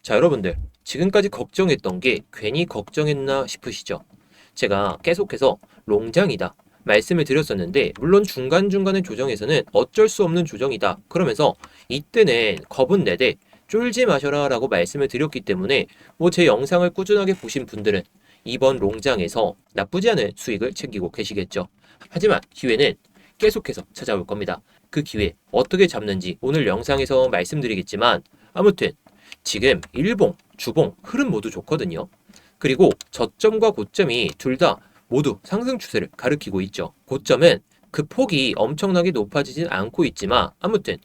자, 여러분들, 지금까지 걱정했던 게 괜히 걱정했나 싶으시죠? 제가 계속해서 롱장이다 말씀을 드렸었는데, 물론 중간중간의 조정에서는 어쩔 수 없는 조정이다 그러면서 이때는 겁은 내되 쫄지 마셔라 라고 말씀을 드렸기 때문에 제 영상을 꾸준하게 보신 분들은 이번 롱장에서 나쁘지 않은 수익을 챙기고 계시겠죠. 하지만 기회는 계속해서 찾아올 겁니다. 그 기회 어떻게 잡는지 오늘 영상에서 말씀드리겠지만, 아무튼 지금 일봉, 주봉 흐름 모두 좋거든요. 그리고 저점과 고점이 둘 다 모두 상승 추세를 가리키고 있죠. 고점은 그 폭이 엄청나게 높아지진 않고 있지만, 아무튼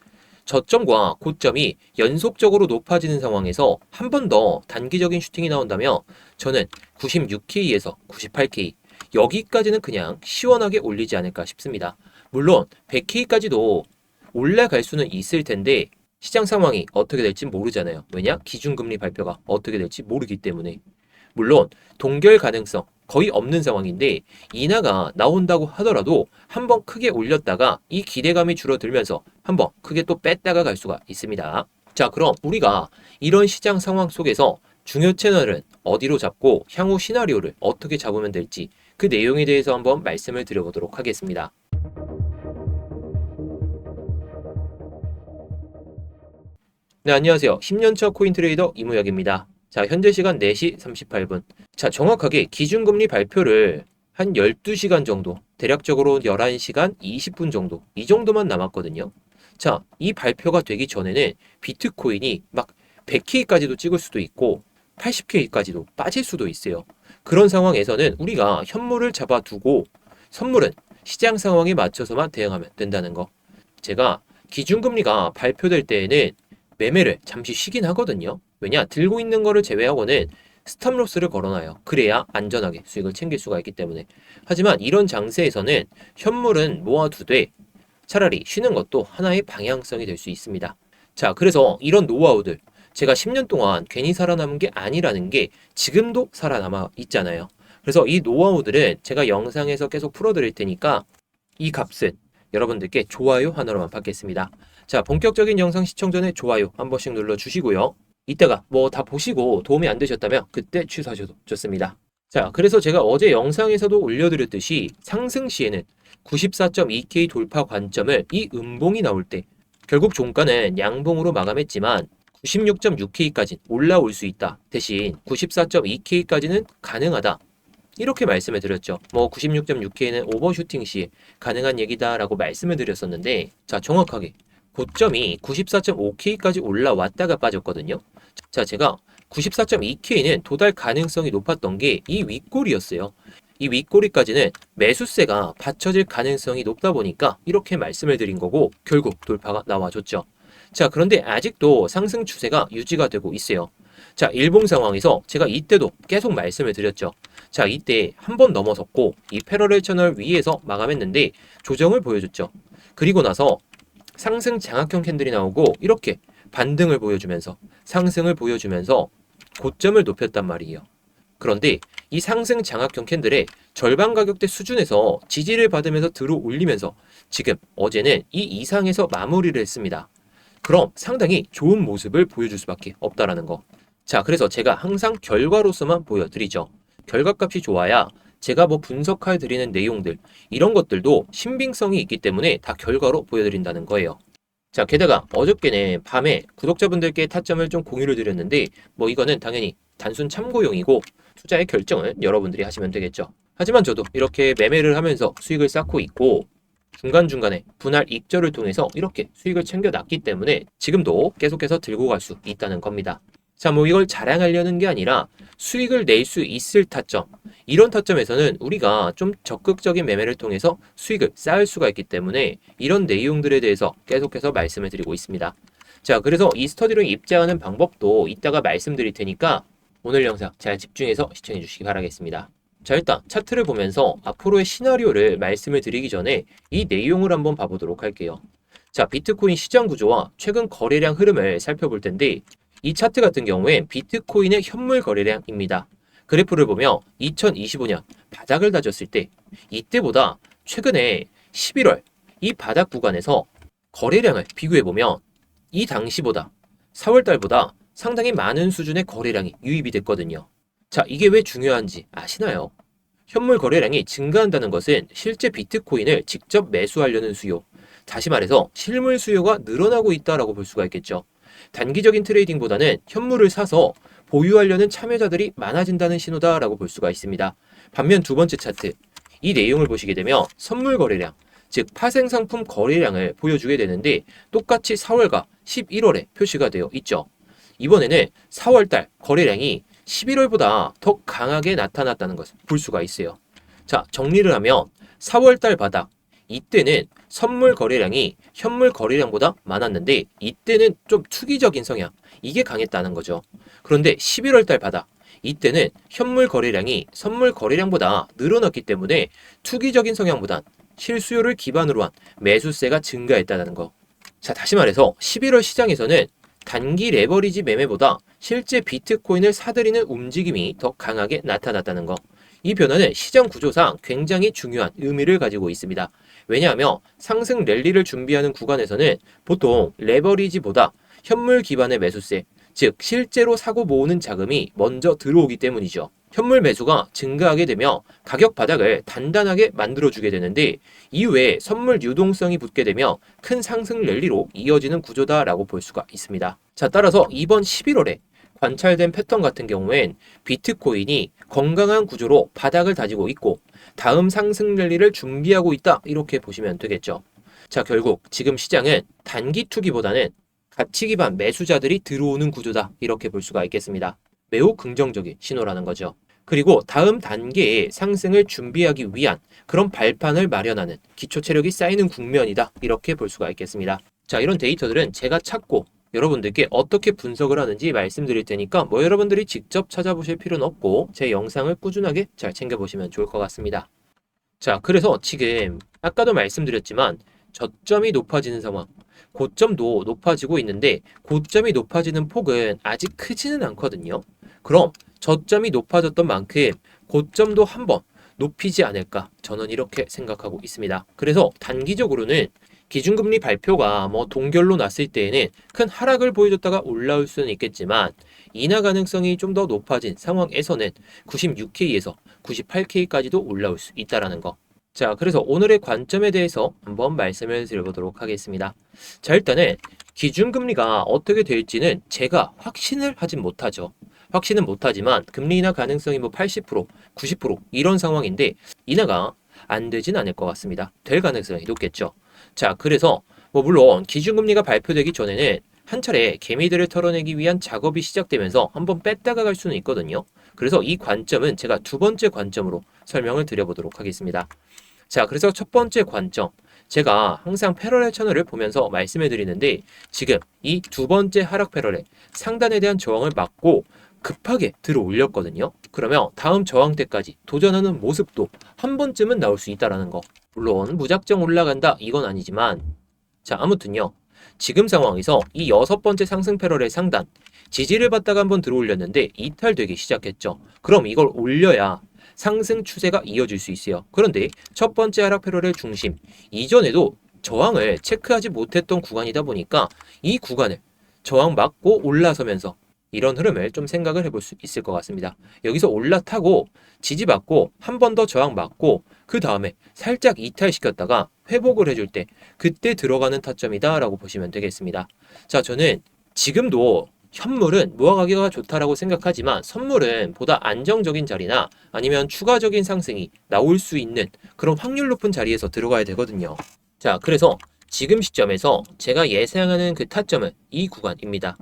저점과 고점이 연속적으로 높아지는 상황에서 한 번 더 단기적인 슈팅이 나온다면 저는 96K에서 98K 여기까지는 그냥 시원하게 올리지 않을까 싶습니다. 물론 100K까지도 올라갈 수는 있을 텐데 시장 상황이 어떻게 될지 모르잖아요. 왜냐? 기준금리 발표가 어떻게 될지 모르기 때문에. 물론 동결 가능성 거의 없는 상황인데 인하가 나온다고 하더라도 한번 크게 올렸다가 이 기대감이 줄어들면서 한번 크게 또 뺐다가 갈 수가 있습니다. 자, 그럼 우리가 이런 시장 상황 속에서 중요 채널은 어디로 잡고 향후 시나리오를 어떻게 잡으면 될지 그 내용에 대해서 한번 말씀을 드려보도록 하겠습니다. 네, 안녕하세요. 10년차 코인트레이더 이무혁입니다. 자, 현재 시간 4시 38분. 자, 정확하게 기준금리 발표를 한 12시간 정도, 대략적으로 11시간 20분 정도, 이 정도만 남았거든요. 자, 이 발표가 되기 전에는 비트코인이 막 100K까지도 찍을 수도 있고 80K까지도 빠질 수도 있어요. 그런 상황에서는 우리가 현물을 잡아두고 선물은 시장 상황에 맞춰서만 대응하면 된다는 거. 제가 기준금리가 발표될 때에는 매매를 잠시 쉬긴 하거든요. 왜냐? 들고 있는 거를 제외하고는 스탑로스를 걸어놔요. 그래야 안전하게 수익을 챙길 수가 있기 때문에. 하지만 이런 장세에서는 현물은 모아두되 차라리 쉬는 것도 하나의 방향성이 될 수 있습니다. 자, 그래서 이런 노하우들 제가 10년 동안 괜히 살아남은 게 아니라는 게 지금도 살아남아 있잖아요. 그래서 이 노하우들은 제가 영상에서 계속 풀어드릴 테니까 이 값은 여러분들께 좋아요 하나로만 받겠습니다. 자, 본격적인 영상 시청 전에 좋아요 한 번씩 눌러주시고요. 이따가 다 보시고 도움이 안 되셨다면 그때 취소하셔도 좋습니다. 자, 그래서 제가 어제 영상에서도 올려드렸듯이 상승 시에는 94.2K 돌파 관점을 이 음봉이 나올 때 결국 종가는 양봉으로 마감했지만 96.6K까지 올라올 수 있다. 대신 94.2K까지는 가능하다. 이렇게 말씀을 드렸죠. 96.6K는 오버슈팅 시 가능한 얘기다라고 말씀을 드렸었는데, 자, 정확하게 고점이 94.5K까지 올라왔다가 빠졌거든요. 자, 제가 94.2K는 도달 가능성이 높았던 게 이 윗골이었어요. 이 윗꼬리까지는 매수세가 받쳐질 가능성이 높다 보니까 이렇게 말씀을 드린 거고 결국 돌파가 나와줬죠. 자, 그런데 아직도 상승 추세가 유지가 되고 있어요. 자, 일봉 상황에서 제가 이때도 계속 말씀을 드렸죠. 자, 이때 한 번 넘어섰고 이 패러렐 채널 위에서 마감했는데 조정을 보여줬죠. 그리고 나서 상승 장악형 캔들이 나오고 이렇게 반등을 보여주면서 상승을 보여주면서 고점을 높였단 말이에요. 그런데 이 상승 장악형 캔들의 절반 가격대 수준에서 지지를 받으면서 들어 올리면서 지금 어제는 이 이상에서 마무리를 했습니다. 그럼 상당히 좋은 모습을 보여줄 수밖에 없다라는 거. 자, 그래서 제가 항상 결과로서만 보여드리죠. 결과값이 좋아야 제가 분석해 드리는 내용들 이런 것들도 신빙성이 있기 때문에 다 결과로 보여드린다는 거예요. 자, 게다가 어저께는 밤에 구독자분들께 타점을 좀 공유를 드렸는데 이거는 당연히 단순 참고용이고 투자의 결정은 여러분들이 하시면 되겠죠. 하지만 저도 이렇게 매매를 하면서 수익을 쌓고 있고 중간중간에 분할 익절을 통해서 이렇게 수익을 챙겨놨기 때문에 지금도 계속해서 들고 갈 수 있다는 겁니다. 자, 이걸 자랑하려는 게 아니라 수익을 낼 수 있을 타점, 이런 타점에서는 우리가 좀 적극적인 매매를 통해서 수익을 쌓을 수가 있기 때문에 이런 내용들에 대해서 계속해서 말씀을 드리고 있습니다. 자, 그래서 이 스터디룸 입장하는 방법도 이따가 말씀드릴 테니까 오늘 영상 잘 집중해서 시청해 주시기 바라겠습니다. 자, 일단 차트를 보면서 앞으로의 시나리오를 말씀을 드리기 전에 이 내용을 한번 봐보도록 할게요. 자, 비트코인 시장 구조와 최근 거래량 흐름을 살펴볼 텐데 이 차트 같은 경우엔 비트코인의 현물 거래량입니다. 그래프를 보면 2025년 바닥을 다졌을 때 이때보다 최근에 11월 이 바닥 구간에서 거래량을 비교해 보면 이 당시보다 4월 달보다 상당히 많은 수준의 거래량이 유입이 됐거든요. 자, 이게 왜 중요한지 아시나요? 현물 거래량이 증가한다는 것은 실제 비트코인을 직접 매수하려는 수요, 다시 말해서 실물 수요가 늘어나고 있다라고 볼 수가 있겠죠. 단기적인 트레이딩보다는 현물을 사서 보유하려는 참여자들이 많아진다는 신호다라고 볼 수가 있습니다. 반면 두 번째 차트, 이 내용을 보시게 되면 선물 거래량, 즉 파생상품 거래량을 보여주게 되는데 똑같이 4월과 11월에 표시가 되어 있죠. 이번에는 4월달 거래량이 11월보다 더 강하게 나타났다는 것을 볼 수가 있어요. 자, 정리를 하면 4월달 바닥, 이때는 선물 거래량이 현물 거래량보다 많았는데 이때는 좀 투기적인 성향, 이게 강했다는 거죠. 그런데 11월달 바닥, 이때는 현물 거래량이 선물 거래량보다 늘어났기 때문에 투기적인 성향보단 실수요를 기반으로 한 매수세가 증가했다는 거. 자, 다시 말해서 11월 시장에서는 단기 레버리지 매매보다 실제 비트코인을 사들이는 움직임이 더 강하게 나타났다는 거. 이 변화는 시장 구조상 굉장히 중요한 의미를 가지고 있습니다. 왜냐하면 상승 랠리를 준비하는 구간에서는 보통 레버리지보다 현물 기반의 매수세, 즉 실제로 사고 모으는 자금이 먼저 들어오기 때문이죠. 현물 매수가 증가하게 되면 가격 바닥을 단단하게 만들어주게 되는데 이후에 선물 유동성이 붙게 되면 큰 상승 랠리로 이어지는 구조다라고 볼 수가 있습니다. 자, 따라서 이번 11월에 관찰된 패턴 같은 경우엔 비트코인이 건강한 구조로 바닥을 다지고 있고 다음 상승 랠리를 준비하고 있다, 이렇게 보시면 되겠죠. 자, 결국 지금 시장은 단기 투기보다는 가치 기반 매수자들이 들어오는 구조다, 이렇게 볼 수가 있겠습니다. 매우 긍정적인 신호라는 거죠. 그리고 다음 단계의 상승을 준비하기 위한 그런 발판을 마련하는 기초 체력이 쌓이는 국면이다, 이렇게 볼 수가 있겠습니다. 자, 이런 데이터들은 제가 찾고 여러분들께 어떻게 분석을 하는지 말씀드릴 테니까 여러분들이 직접 찾아보실 필요는 없고 제 영상을 꾸준하게 잘 챙겨보시면 좋을 것 같습니다. 자, 그래서 지금 아까도 말씀드렸지만 저점이 높아지는 상황, 고점도 높아지고 있는데 고점이 높아지는 폭은 아직 크지는 않거든요. 그럼 저점이 높아졌던 만큼 고점도 한번 높이지 않을까, 저는 이렇게 생각하고 있습니다. 그래서 단기적으로는 기준금리 발표가 동결로 났을 때에는 큰 하락을 보여줬다가 올라올 수는 있겠지만 인하 가능성이 좀 더 높아진 상황에서는 96K에서 98K까지도 올라올 수 있다는 거. 자, 그래서 오늘의 관점에 대해서 한번 말씀을 드려보도록 하겠습니다. 자, 일단은 기준금리가 어떻게 될지는 제가 확신을 하진 못하죠. 확신은 못하지만 금리 인하 가능성이 80%, 90% 이런 상황인데 인하가 안 되진 않을 것 같습니다. 될 가능성이 높겠죠. 자, 그래서 물론 기준금리가 발표되기 전에는 한 차례 개미들을 털어내기 위한 작업이 시작되면서 한번 뺐다가 갈 수는 있거든요. 그래서 이 관점은 제가 두 번째 관점으로 설명을 드려보도록 하겠습니다. 자, 그래서 첫 번째 관점, 제가 항상 패러렐 채널을 보면서 말씀해 드리는데 지금 이 두 번째 하락 패러렐 상단에 대한 저항을 막고 급하게 들어 올렸거든요. 그러면 다음 저항대까지 도전하는 모습도 한 번쯤은 나올 수 있다는 거. 물론 무작정 올라간다 이건 아니지만, 자, 아무튼요, 지금 상황에서 이 여섯 번째 상승 패러렐 상단 지지를 받다가 한번 들어 올렸는데 이탈되기 시작했죠. 그럼 이걸 올려야 상승 추세가 이어질 수 있어요. 그런데 첫 번째 하락 패러렐 중심, 이전에도 저항을 체크하지 못했던 구간이다 보니까 이 구간을 저항 맞고 올라서면서 이런 흐름을 좀 생각을 해볼 수 있을 것 같습니다. 여기서 올라타고 지지받고 한 번 더 저항 맞고 그 다음에 살짝 이탈시켰다가 회복을 해줄 때 그때 들어가는 타점이다 라고 보시면 되겠습니다. 자, 저는 지금도 현물은 모아가기가 좋다라고 생각하지만 선물은 보다 안정적인 자리나 아니면 추가적인 상승이 나올 수 있는 그런 확률 높은 자리에서 들어가야 되거든요. 자, 그래서 지금 시점에서 제가 예상하는 그 타점은 이 구간입니다.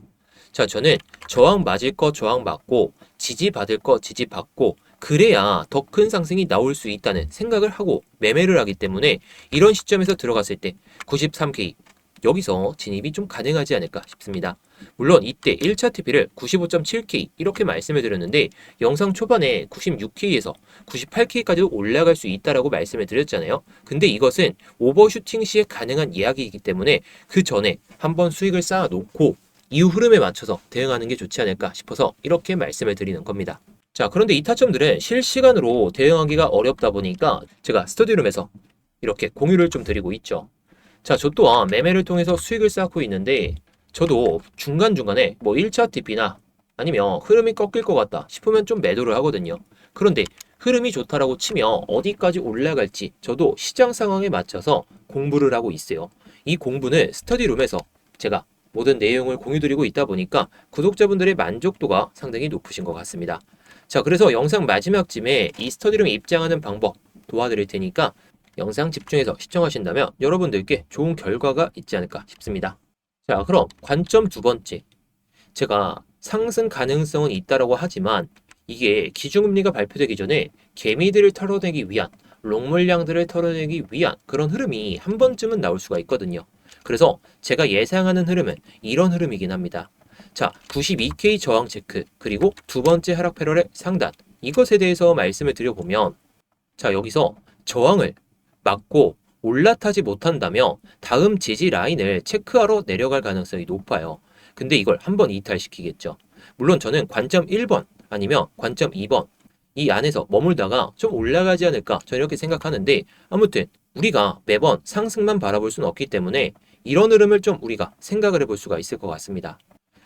자, 저는 저항 맞을 거 저항 맞고 지지 받을 거 지지 받고 그래야 더 큰 상승이 나올 수 있다는 생각을 하고 매매를 하기 때문에 이런 시점에서 들어갔을 때 93K 여기서 진입이 좀 가능하지 않을까 싶습니다. 물론 이때 1차 TP를 95.7K 이렇게 말씀을 드렸는데 영상 초반에 96K에서 98K까지도 올라갈 수 있다라고 말씀을 드렸잖아요. 근데 이것은 오버슈팅 시에 가능한 이야기이기 때문에 그 전에 한번 수익을 쌓아놓고 이후 흐름에 맞춰서 대응하는 게 좋지 않을까 싶어서 이렇게 말씀을 드리는 겁니다. 자, 그런데 이 타점들은 실시간으로 대응하기가 어렵다 보니까 제가 스터디룸에서 이렇게 공유를 좀 드리고 있죠. 자, 저 또한 매매를 통해서 수익을 쌓고 있는데 저도 중간중간에 뭐 1차 TP나 아니면 흐름이 꺾일 것 같다 싶으면 좀 매도를 하거든요. 그런데 흐름이 좋다라고 치면 어디까지 올라갈지 저도 시장 상황에 맞춰서 공부를 하고 있어요. 이 공부는 스터디룸에서 제가 모든 내용을 공유드리고 있다 보니까 구독자분들의 만족도가 상당히 높으신 것 같습니다. 자, 그래서 영상 마지막쯤에 이 스터디룸에 입장하는 방법 도와드릴 테니까 영상 집중해서 시청하신다면 여러분들께 좋은 결과가 있지 않을까 싶습니다. 자, 그럼 관점 두 번째. 제가 상승 가능성은 있다라고 하지만 이게 기준금리가 발표되기 전에 개미들을 털어내기 위한 롱 물량들을 털어내기 위한 그런 흐름이 한 번쯤은 나올 수가 있거든요. 그래서 제가 예상하는 흐름은 이런 흐름이긴 합니다. 자, 92K 저항 체크 그리고 두 번째 하락 패럴의 상단 이것에 대해서 말씀을 드려보면 자, 여기서 저항을 막고 올라타지 못한다면 다음 지지 라인을 체크하러 내려갈 가능성이 높아요. 근데 이걸 한번 이탈시키겠죠. 물론 저는 관점 1번 아니면 관점 2번 이 안에서 머물다가 좀 올라가지 않을까 저는 이렇게 생각하는데 아무튼 우리가 매번 상승만 바라볼 수는 없기 때문에 이런 흐름을 좀 우리가 생각을 해볼 수가 있을 것 같습니다.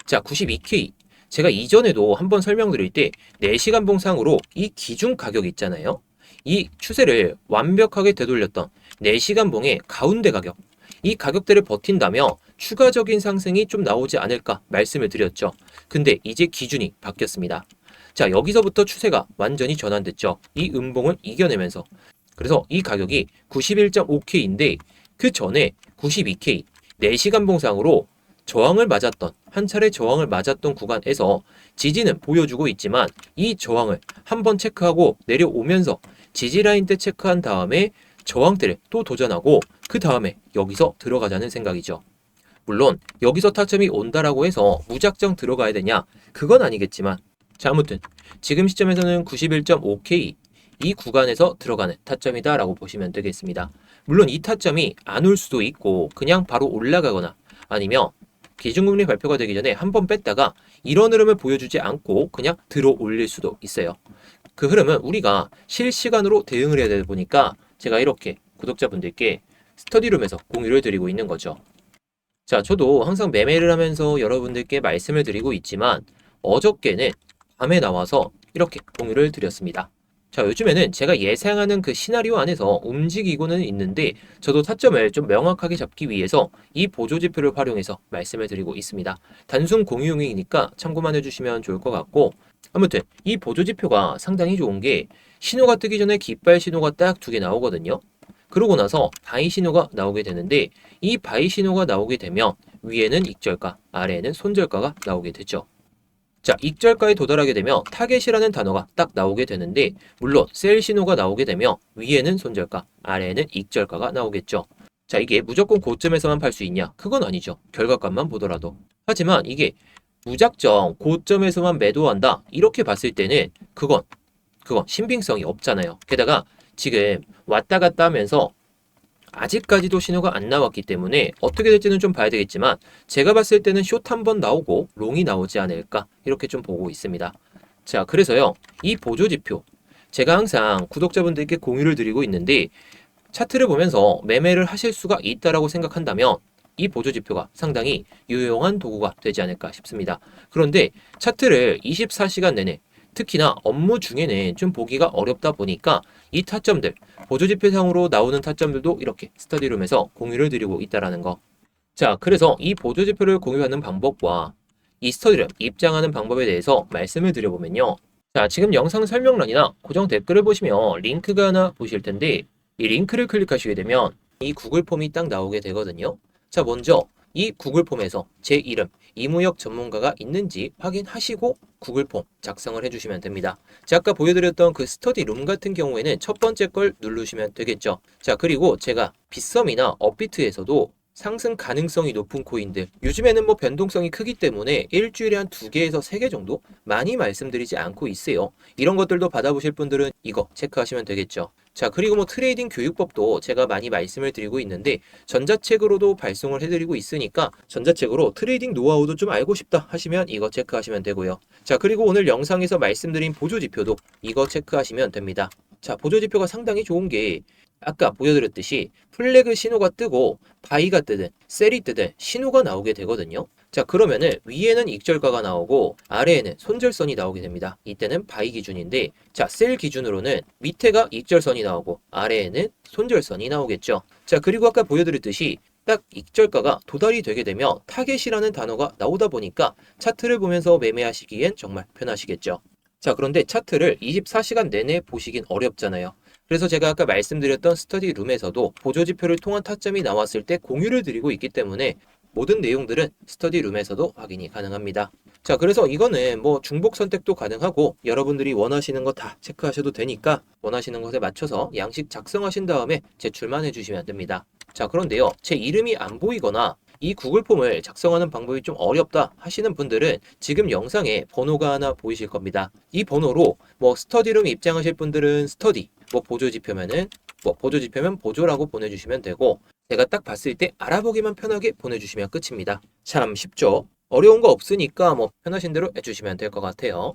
자, 92K 제가 이전에도 한번 설명드릴 때 4시간 봉상으로 이 기준 가격 있잖아요. 이 추세를 완벽하게 되돌렸던 4시간 봉의 가운데 가격 이 가격대를 버틴다면 추가적인 상승이 좀 나오지 않을까 말씀을 드렸죠. 근데 이제 기준이 바뀌었습니다. 자, 여기서부터 추세가 완전히 전환됐죠. 이 음봉을 이겨내면서. 그래서 이 가격이 91.5K인데 그 전에 92K 4시간 봉상으로 저항을 맞았던 한 차례 저항을 맞았던 구간에서 지지는 보여주고 있지만 이 저항을 한번 체크하고 내려오면서 지지라인 때 체크한 다음에 저항대를 또 도전하고 그 다음에 여기서 들어가자는 생각이죠. 물론 여기서 타점이 온다라고 해서 무작정 들어가야 되냐? 그건 아니겠지만 자, 아무튼 지금 시점에서는 91.5K 이 구간에서 들어가는 타점이다 라고 보시면 되겠습니다. 물론 이 타점이 안 올 수도 있고 그냥 바로 올라가거나 아니면 기준금리 발표가 되기 전에 한번 뺐다가 이런 흐름을 보여주지 않고 그냥 들어 올릴 수도 있어요. 그 흐름은 우리가 실시간으로 대응을 해야 되다 보니까 제가 이렇게 구독자분들께 스터디룸에서 공유를 드리고 있는 거죠. 자, 저도 항상 매매를 하면서 여러분들께 말씀을 드리고 있지만 어저께는 밤에 나와서 이렇게 공유를 드렸습니다. 자, 요즘에는 제가 예상하는 그 시나리오 안에서 움직이고는 있는데 저도 타점을 좀 명확하게 잡기 위해서 이 보조지표를 활용해서 말씀을 드리고 있습니다. 단순 공유용이니까 참고만 해주시면 좋을 것 같고 아무튼 이 보조지표가 상당히 좋은 게 신호가 뜨기 전에 깃발 신호가 딱 2개 나오거든요. 그러고 나서 바이 신호가 나오게 되는데 이 바이 신호가 나오게 되면 위에는 익절가, 아래에는 손절가가 나오게 되죠. 자, 익절가에 도달하게 되면 타겟이라는 단어가 딱 나오게 되는데 물론 셀 신호가 나오게 되면 위에는 손절가, 아래에는 익절가가 나오겠죠. 자, 이게 무조건 고점에서만 팔 수 있냐? 그건 아니죠. 결과값만 보더라도. 하지만 이게 무작정 고점에서만 매도한다 이렇게 봤을 때는 그건 신빙성이 없잖아요. 게다가 지금 왔다 갔다 하면서 아직까지도 신호가 안 나왔기 때문에 어떻게 될지는 좀 봐야 되겠지만 제가 봤을 때는 숏 한 번 나오고 롱이 나오지 않을까 이렇게 좀 보고 있습니다. 자, 그래서요 이 보조지표 제가 항상 구독자분들께 공유를 드리고 있는데 차트를 보면서 매매를 하실 수가 있다라고 생각한다면 이 보조지표가 상당히 유용한 도구가 되지 않을까 싶습니다. 그런데 차트를 24시간 내내 특히나 업무 중에는 좀 보기가 어렵다 보니까 이 타점들, 보조지표상으로 나오는 타점들도 이렇게 스터디룸에서 공유를 드리고 있다는 거. 자, 그래서 이 보조지표를 공유하는 방법과 이 스터디룸 입장하는 방법에 대해서 말씀을 드려보면요. 자, 지금 영상 설명란이나 고정 댓글을 보시면 링크가 하나 보실 텐데 이 링크를 클릭하시게 되면 이 구글 폼이 딱 나오게 되거든요. 자, 먼저 이 구글 폼에서 제 이름, 이무역 전문가가 있는지 확인하시고 구글 폼 작성을 해주시면 됩니다. 제가 아까 보여드렸던 그 스터디룸 같은 경우에는 첫 번째 걸 누르시면 되겠죠. 자, 그리고 제가 빗썸이나 업비트에서도 상승 가능성이 높은 코인들 요즘에는 뭐 변동성이 크기 때문에 일주일에 한 2개에서 3개 정도 많이 말씀드리지 않고 있어요. 이런 것들도 받아보실 분들은 이거 체크하시면 되겠죠. 자, 그리고 뭐 트레이딩 교육법도 제가 많이 말씀을 드리고 있는데 전자책으로도 발송을 해드리고 있으니까 전자책으로 트레이딩 노하우도 좀 알고 싶다 하시면 이거 체크하시면 되고요. 자, 그리고 오늘 영상에서 말씀드린 보조지표도 이거 체크하시면 됩니다. 자, 보조지표가 상당히 좋은 게 아까 보여드렸듯이 플래그 신호가 뜨고 바이가 뜨든 셀이 뜨든 신호가 나오게 되거든요. 자, 그러면은 위에는 익절가가 나오고 아래에는 손절선이 나오게 됩니다. 이때는 바이 기준인데, 자, 셀 기준으로는 밑에가 익절선이 나오고 아래에는 손절선이 나오겠죠. 자, 그리고 아까 보여드렸듯이 딱 익절가가 도달이 되게 되면 타겟이라는 단어가 나오다 보니까 차트를 보면서 매매하시기엔 정말 편하시겠죠. 자, 그런데 차트를 24시간 내내 보시긴 어렵잖아요. 그래서 제가 아까 말씀드렸던 스터디 룸에서도 보조지표를 통한 타점이 나왔을 때 공유를 드리고 있기 때문에 모든 내용들은 스터디 룸에서도 확인이 가능합니다. 자, 그래서 이거는 뭐 중복 선택도 가능하고 여러분들이 원하시는 거 다 체크하셔도 되니까 원하시는 것에 맞춰서 양식 작성하신 다음에 제출만 해주시면 됩니다. 자, 그런데요, 제 이름이 안 보이거나 이 구글 폼을 작성하는 방법이 좀 어렵다 하시는 분들은 지금 영상에 번호가 하나 보이실 겁니다. 이 번호로 뭐 스터디룸 입장하실 분들은 스터디, 뭐 보조지표면은 뭐 보조지표면 보조라고 보내주시면 되고, 제가 딱 봤을 때 알아보기만 편하게 보내주시면 끝입니다. 참 쉽죠? 어려운 거 없으니까 뭐 편하신 대로 해주시면 될 것 같아요.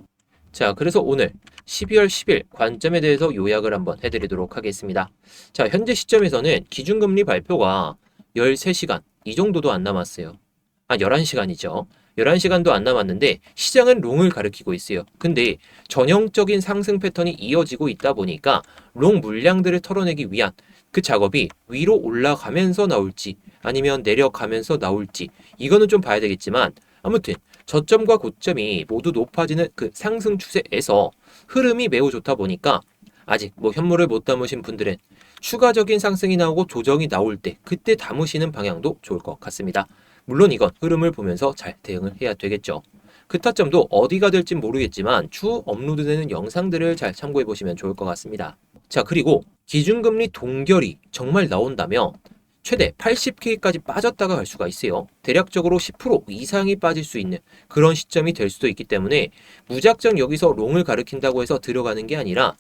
자, 그래서 오늘 12월 10일 관점에 대해서 요약을 한번 해드리도록 하겠습니다. 자, 현재 시점에서는 기준금리 발표가 13시간, 이 정도도 안 남았어요. 11시간이죠. 11시간도 안 남았는데 시장은 롱을 가리키고 있어요. 근데 전형적인 상승 패턴이 이어지고 있다 보니까 롱 물량들을 털어내기 위한 그 작업이 위로 올라가면서 나올지 아니면 내려가면서 나올지 이거는 좀 봐야 되겠지만, 아무튼 저점과 고점이 모두 높아지는 그 상승 추세에서 흐름이 매우 좋다 보니까 아직 뭐 현물을 못 담으신 분들은 추가적인 상승이 나오고 조정이 나올 때 그때 담으시는 방향도 좋을 것 같습니다. 물론 이건 흐름을 보면서 잘 대응을 해야 되겠죠. 그 타점도 어디가 될진 모르겠지만 추후 업로드되는 영상들을 잘 참고해 보시면 좋을 것 같습니다. 자, 그리고 기준금리 동결이 정말 나온다면 최대 80K까지 빠졌다가 갈 수가 있어요. 대략적으로 10% 이상이 빠질 수 있는 그런 시점이 될 수도 있기 때문에 무작정 여기서 롱을 가리킨다고 해서 들어가는 게 아니라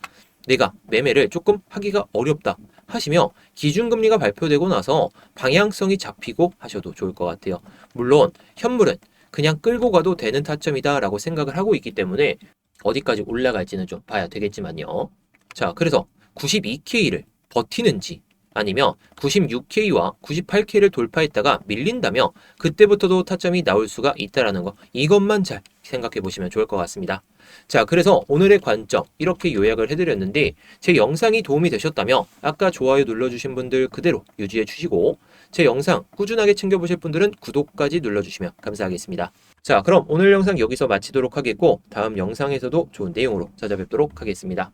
내가 매매를 조금 하기가 어렵다 하시며 기준금리가 발표되고 나서 방향성이 잡히고 하셔도 좋을 것 같아요. 물론 현물은 그냥 끌고 가도 되는 타점이다 라고 생각을 하고 있기 때문에 어디까지 올라갈지는 좀 봐야 되겠지만요. 자, 그래서 92K를 버티는지 아니면 96K와 98K를 돌파했다가 밀린다면 그때부터도 타점이 나올 수가 있다라는 거, 이것만 잘 생각해 보시면 좋을 것 같습니다. 자, 그래서 오늘의 관점 이렇게 요약을 해드렸는데 제 영상이 도움이 되셨다면 아까 좋아요 눌러주신 분들 그대로 유지해 주시고 제 영상 꾸준하게 챙겨보실 분들은 구독까지 눌러주시면 감사하겠습니다. 자, 그럼 오늘 영상 여기서 마치도록 하겠고 다음 영상에서도 좋은 내용으로 찾아뵙도록 하겠습니다.